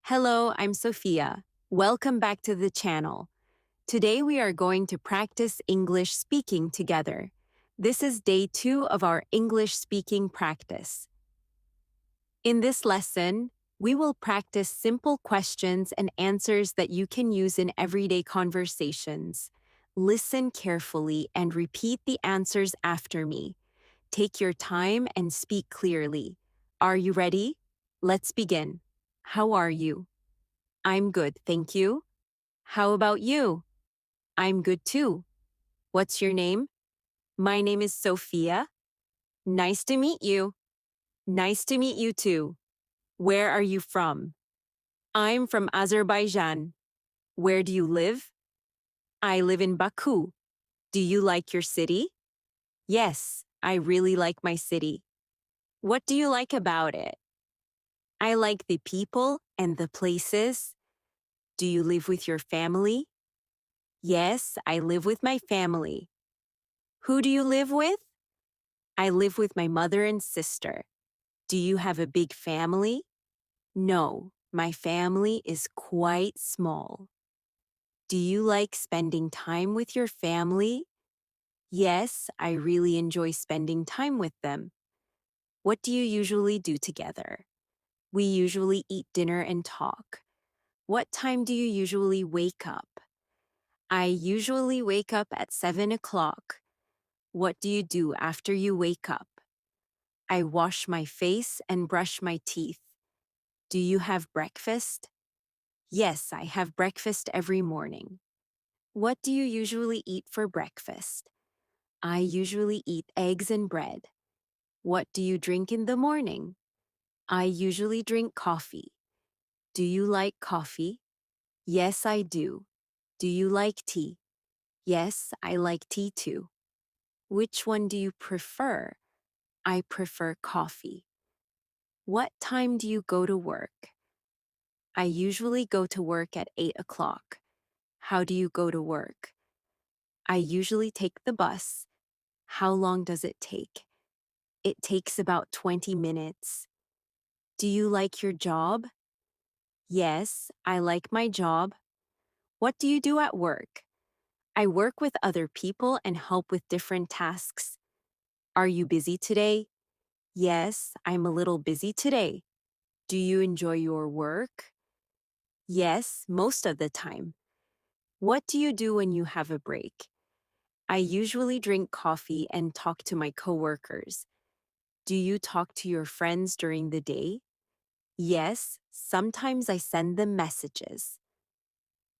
Hello, I'm Sofia. Welcome back to the channel. Today we are going to practice English speaking together. This is day 2 of our English speaking practice. In this lesson, we will practice simple questions and answers that you can use in everyday conversations. Listen carefully and repeat the answers after me. Take your time and speak clearly. Are you ready? Let's begin. How are you? I'm good, thank you. How about you? I'm good too. What's your name? My name is Sofia. Nice to meet you. Nice to meet you too. Where are you from? I'm from Azerbaijan. Where do you live? I live in Baku. Do you like your city? Yes, I really like my city. What do you like about it? I like the people and the places. Do you live with your family? Yes, I live with my family. Who do you live with? I live with my mother and sister. Do you have a big family? No, my family is quite small. Do you like spending time with your family? Yes, I really enjoy spending time with them. What do you usually do together? We usually eat dinner and talk. What time do you usually wake up? I usually wake up at 7 o'clock. What do you do after you wake up? I wash my face and brush my teeth. Do you have breakfast? Yes, I have breakfast every morning. What do you usually eat for breakfast? I usually eat eggs and bread. What do you drink in the morning? I usually drink coffee. Do you like coffee? Yes, I do. Do you like tea? Yes, I like tea too. Which one do you prefer? I prefer coffee. What time do you go to work? I usually go to work at 8 o'clock. How do you go to work? I usually take the bus. How long does it take? It takes about 20 minutes. Do you like your job? Yes, I like my job. What do you do at work? I work with other people and help with different tasks. Are you busy today? Yes, I'm a little busy today. Do you enjoy your work? Yes, most of the time. What do you do when you have a break? I usually drink coffee and talk to my coworkers. Do you talk to your friends during the day? Yes, sometimes I send them messages.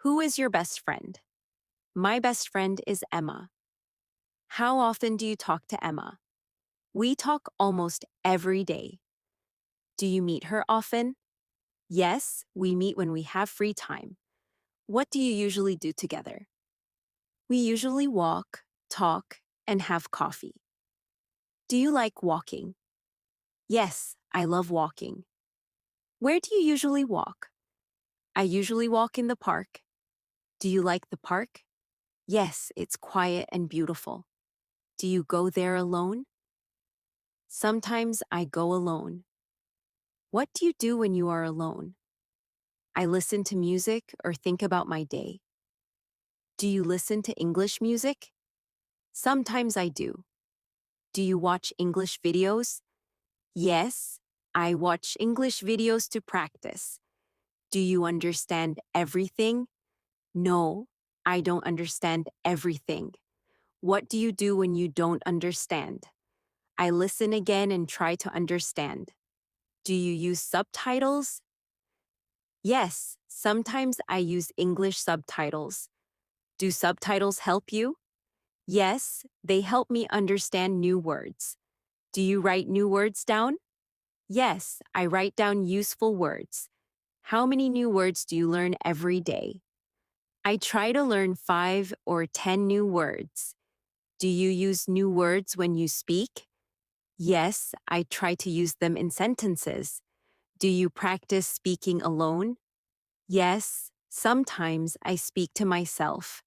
Who is your best friend? My best friend is Emma. How often do you talk to Emma? We talk almost every day. Do you meet her often? Yes, we meet when we have free time. What do you usually do together? We usually walk, talk, and have coffee. Do you like walking? Yes, I love walking. Where do you usually walk? I usually walk in the park. Do you like the park? Yes, it's quiet and beautiful. Do you go there alone? Sometimes I go alone. What do you do when you are alone? I listen to music or think about my day. Do you listen to English music? Sometimes I do. Do you watch English videos? Yes, I watch English videos to practice. Do you understand everything? No, I don't understand everything. What do you do when you don't understand? I listen again and try to understand. Do you use subtitles? Yes, sometimes I use English subtitles. Do subtitles help you? Yes, they help me understand new words. Do you write new words down? Yes, I write down useful words. How many new words do you learn every day? I try to learn 5 or 10 new words. Do you use new words when you speak? Yes, I try to use them in sentences. Do you practice speaking alone? Yes, sometimes I speak to myself.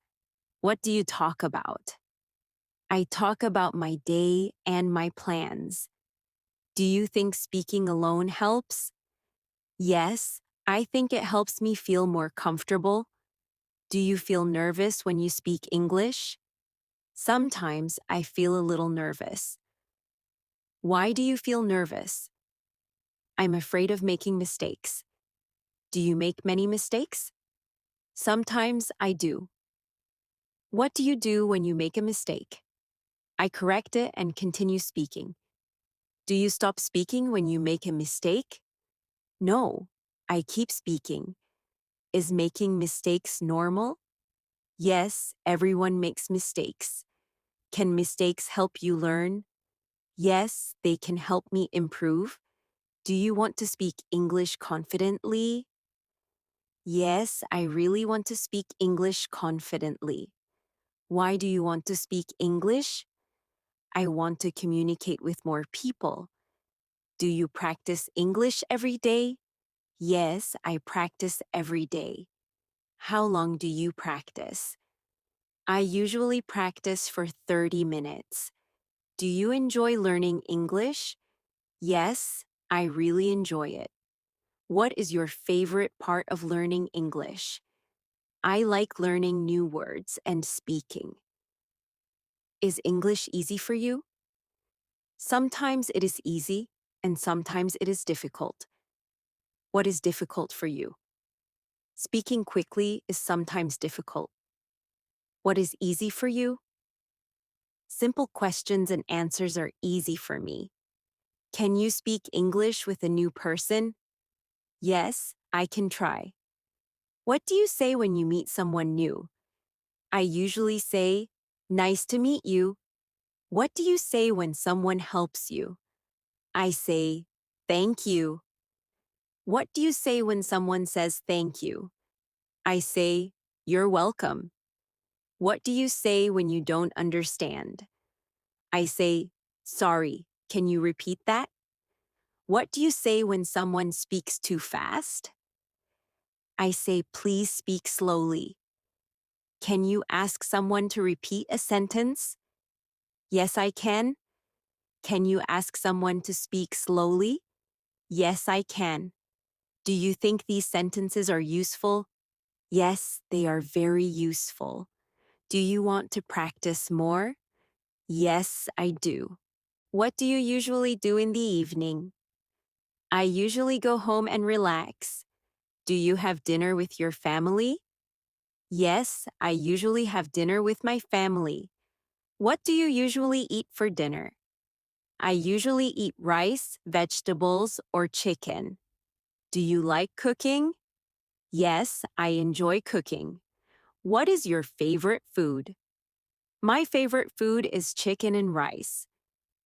What do you talk about? I talk about my day and my plans. Do you think speaking alone helps? Yes, I think it helps me feel more comfortable. Do you feel nervous when you speak English? Sometimes I feel a little nervous. Why do you feel nervous? I'm afraid of making mistakes. Do you make many mistakes? Sometimes I do. What do you do when you make a mistake? I correct it and continue speaking. Do you stop speaking when you make a mistake? No, I keep speaking. Is making mistakes normal? Yes, everyone makes mistakes. Can mistakes help you learn? Yes, they can help me improve. Do you want to speak English confidently? Yes, I really want to speak English confidently. Why do you want to speak English? I want to communicate with more people. Do you practice English every day? Yes, I practice every day. How long do you practice? I usually practice for 30 minutes. Do you enjoy learning English? Yes, I really enjoy it. What is your favorite part of learning English? I like learning new words and speaking. Is English easy for you? Sometimes it is easy, and sometimes it is difficult. What is difficult for you? Speaking quickly is sometimes difficult. What is easy for you? Simple questions and answers are easy for me. Can you speak English with a new person? Yes, I can try. What do you say when you meet someone new? I usually say, "Nice to meet you." What do you say when someone helps you? I say, "Thank you." What do you say when someone says thank you? I say, "You're welcome." What do you say when you don't understand? I say, "Sorry, can you repeat that?" What do you say when someone speaks too fast? I say, "Please speak slowly." Can you ask someone to repeat a sentence? Yes, I can. Can you ask someone to speak slowly? Yes, I can. Do you think these sentences are useful? Yes, they are very useful. Do you want to practice more? Yes, I do. What do you usually do in the evening? I usually go home and relax. Do you have dinner with your family? Yes, I usually have dinner with my family. What do you usually eat for dinner? I usually eat rice, vegetables, or chicken. Do you like cooking? Yes, I enjoy cooking. What is your favorite food? My favorite food is chicken and rice.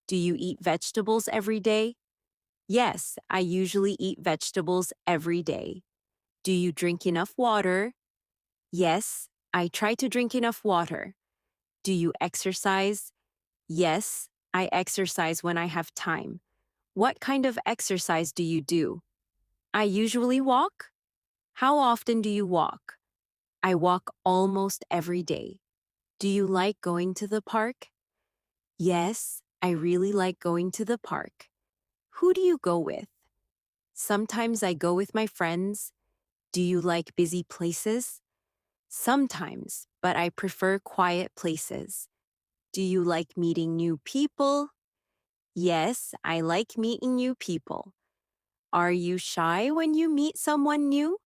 Do you eat vegetables every day? Yes, I usually eat vegetables every day. Do you drink enough water? Yes, I try to drink enough water. Do you exercise? Yes, I exercise when I have time. What kind of exercise do you do? I usually walk. How often do you walk? I walk almost every day. Do you like going to the park? Yes, I really like going to the park. Who do you go with? Sometimes I go with my friends. Do you like busy places? Sometimes, but I prefer quiet places. Do you like meeting new people? Yes, I like meeting new people. Are you shy when you meet someone new?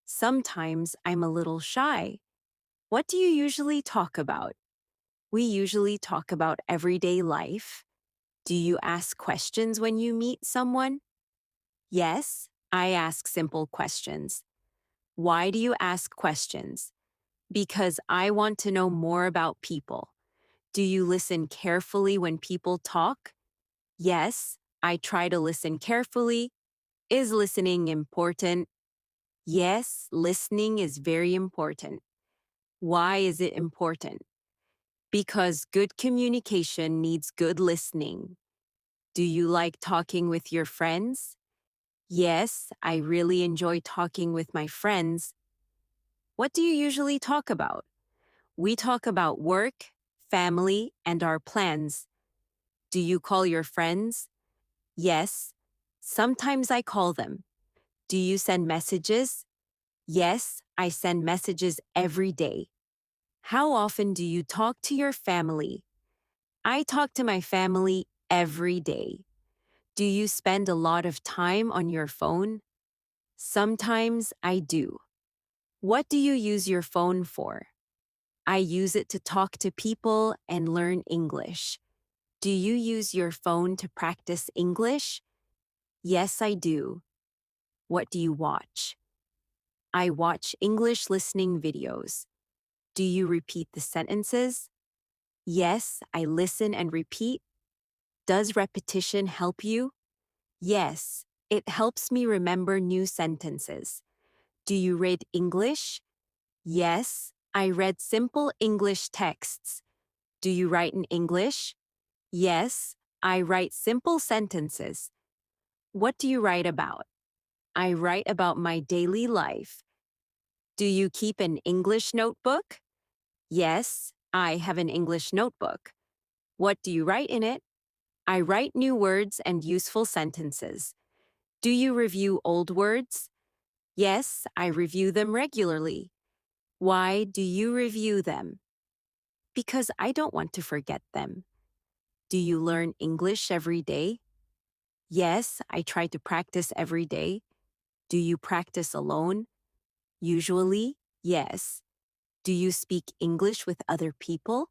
Sometimes I'm a little shy. What do you usually talk about? We usually talk about everyday life. Do you ask questions when you meet someone? Yes, I ask simple questions. Why do you ask questions? Because I want to know more about people. Do you listen carefully when people talk? Yes, I try to listen carefully. Is listening important? Yes, listening is very important. Why is it important? Because good communication needs good listening. Do you like talking with your friends? Yes, I really enjoy talking with my friends. What do you usually talk about? We talk about work, family, and our plans. Do you call your friends? Yes. Sometimes I call them. Do you send messages? Yes, I send messages every day. How often do you talk to your family? I talk to my family every day. Do you spend a lot of time on your phone? Sometimes I do. What do you use your phone for? I use it to talk to people and learn English. Do you use your phone to practice English? Yes, I do. What do you watch? I watch English listening videos. Do you repeat the sentences? Yes, I listen and repeat. Does repetition help you? Yes, it helps me remember new sentences. Do you read English? Yes, I read simple English texts. Do you write in English? Yes, I write simple sentences. What do you write about? I write about my daily life. Do you keep an English notebook? Yes, I have an English notebook. What do you write in it? I write new words and useful sentences. Do you review old words? Yes, I review them regularly. Why do you review them? Because I don't want to forget them. Do you learn English every day? Yes, I try to practice every day. Do you practice alone? Usually, yes. Do you speak English with other people?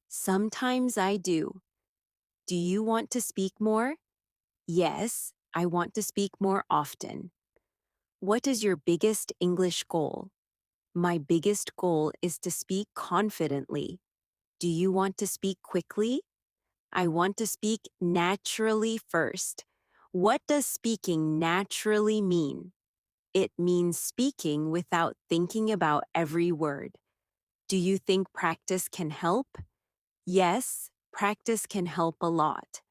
Sometimes I do. Do you want to speak more? Yes, I want to speak more often. What is your biggest English goal? My biggest goal is to speak confidently. Do you want to speak quickly? I want to speak naturally first. What does speaking naturally mean? It means speaking without thinking about every word. Do you think practice can help? Yes, practice can help a lot.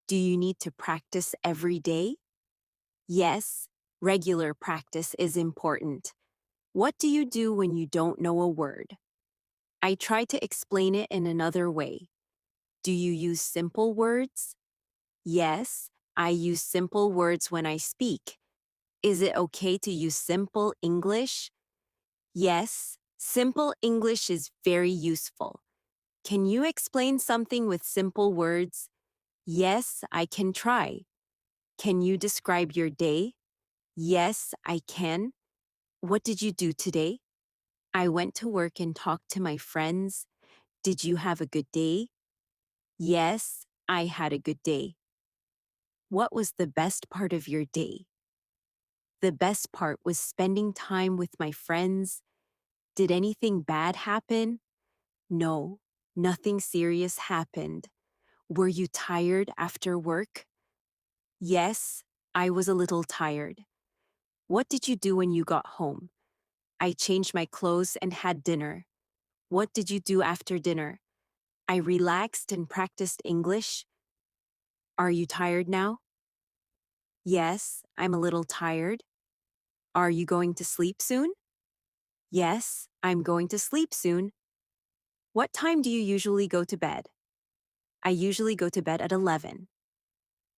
Do you need to practice every day? Yes, regular practice is important. What do you do when you don't know a word? I try to explain it in another way. Do you use simple words? Yes, I use simple words when I speak. Is it okay to use simple English? Yes, simple English is very useful. Can you explain something with simple words? Yes, I can try. Can you describe your day? Yes, I can. What did you do today? I went to work and talked to my friends. Did you have a good day? Yes, I had a good day. What was the best part of your day? The best part was spending time with my friends. Did anything bad happen? No, nothing serious happened. Were you tired after work? Yes, I was a little tired. What did you do when you got home? I changed my clothes and had dinner. What did you do after dinner? I relaxed and practiced English. Are you tired now? Yes, I'm a little tired. Are you going to sleep soon? Yes, I'm going to sleep soon. What time do you usually go to bed? I usually go to bed at 11.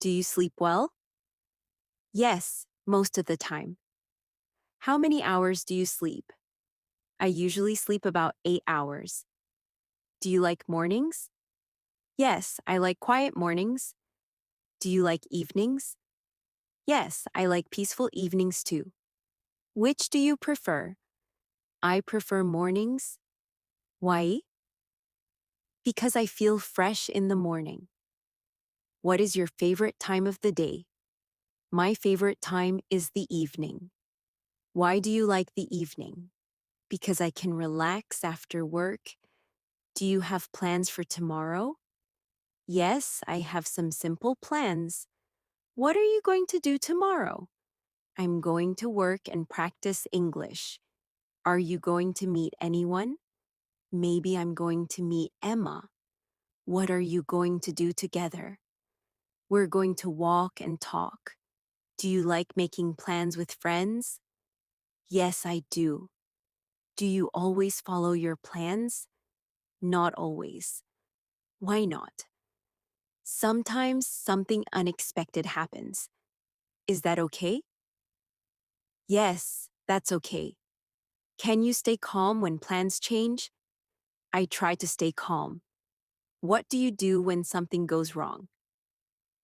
Do you sleep well? Yes, most of the time. How many hours do you sleep? I usually sleep about 8 hours. Do you like mornings? Yes, I like quiet mornings. Do you like evenings? Yes, I like peaceful evenings too. Which do you prefer? I prefer mornings. Why? Because I feel fresh in the morning. What is your favorite time of the day? My favorite time is the evening. Why do you like the evening? Because I can relax after work. Do you have plans for tomorrow? Yes, I have some simple plans. What are you going to do tomorrow? I'm going to work and practice English. Are you going to meet anyone? Maybe I'm going to meet Emma. What are you going to do together? We're going to walk and talk. Do you like making plans with friends? Yes, I do. Do you always follow your plans? Not always. Why not? Sometimes something unexpected happens. Is that okay? Yes, that's okay. Can you stay calm when plans change? I try to stay calm. What do you do when something goes wrong?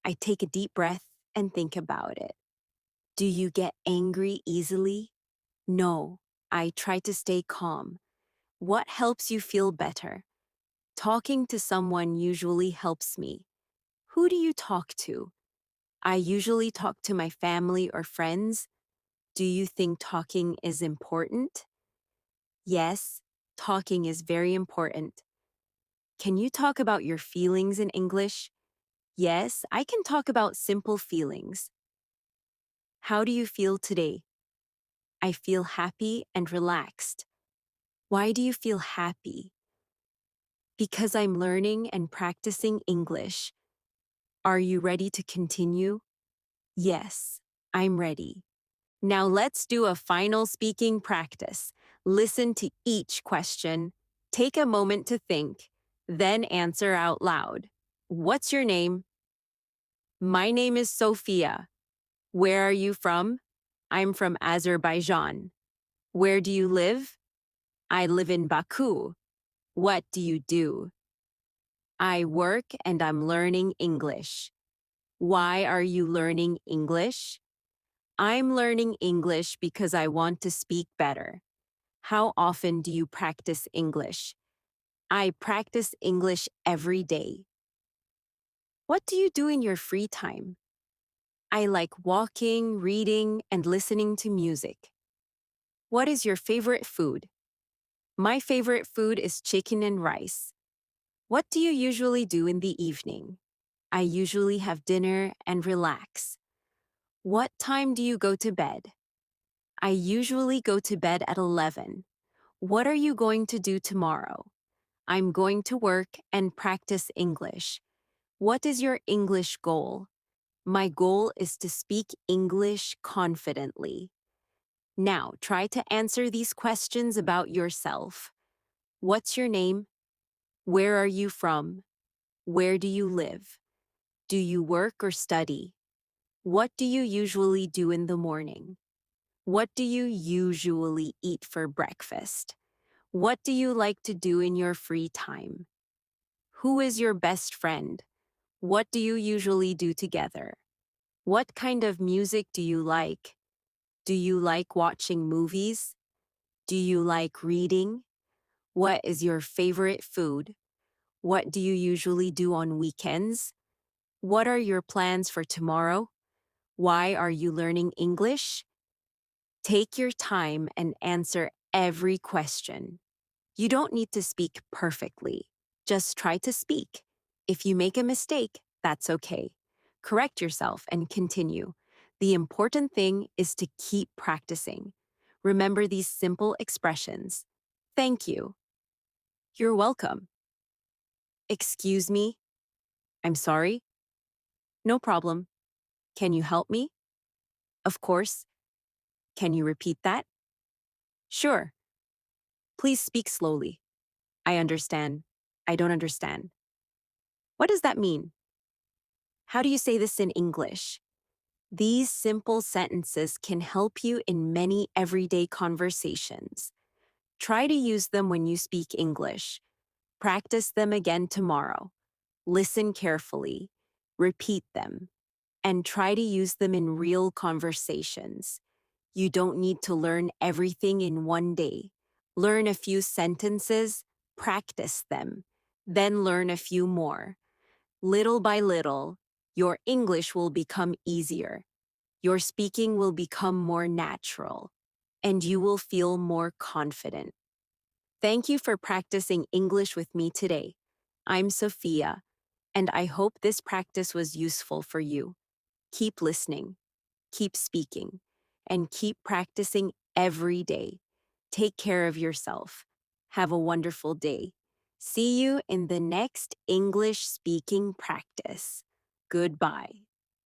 I take a deep breath and think about it. Do you get angry easily? No, I try to stay calm. What helps you feel better? Talking to someone usually helps me. Who do you talk to? I usually talk to my family or friends. Do you think talking is important? Yes, talking is very important. Can you talk about your feelings in English? Yes, I can talk about simple feelings. How do you feel today? I feel happy and relaxed. Why do you feel happy? Because I'm learning and practicing English. Are you ready to continue? Yes, I'm ready. Now let's do a final speaking practice. Listen to each question. Take a moment to think, then answer out loud. What's your name? My name is Sofia. Where are you from? I'm from Azerbaijan. Where do you live? I live in Baku. What do you do? I work and I'm learning English. Why are you learning English? I'm learning English because I want to speak better. How often do you practice English? I practice English every day. What do you do in your free time? I like walking, reading, and listening to music. What is your favorite food? My favorite food is chicken and rice. What do you usually do in the evening? I usually have dinner and relax. What time do you go to bed? I usually go to bed at 11. What are you going to do tomorrow? I'm going to work and practice English. What is your English goal? My goal is to speak English confidently. Now, try to answer these questions about yourself. What's your name? Where are you from? Where do you live? Do you work or study? What do you usually do in the morning? What do you usually eat for breakfast? What do you like to do in your free time? Who is your best friend? What do you usually do together? What kind of music do you like? Do you like watching movies? Do you like reading? What is your favorite food? What do you usually do on weekends? What are your plans for tomorrow? Why are you learning English? Take your time and answer every question. You don't need to speak perfectly. Just try to speak. If you make a mistake, that's okay. Correct yourself and continue. The important thing is to keep practicing. Remember these simple expressions. Thank you. You're welcome. Excuse me. I'm sorry. No problem. Can you help me? Of course. Can you repeat that? Sure. Please speak slowly. I understand. I don't understand. What does that mean? How do you say this in English? These simple sentences can help you in many everyday conversations. Try to use them when you speak English. Practice them again tomorrow. Listen carefully. Repeat them. And try to use them in real conversations. You don't need to learn everything in one day. Learn a few sentences, practice them, then learn a few more. Little by little, your English will become easier. Your speaking will become more natural, and you will feel more confident. Thank you for practicing English with me today. I'm Sophia, and I hope this practice was useful for you. Keep listening, keep speaking, and keep practicing every day. Take care of yourself. Have a wonderful day. See you in the next English speaking practice. Goodbye.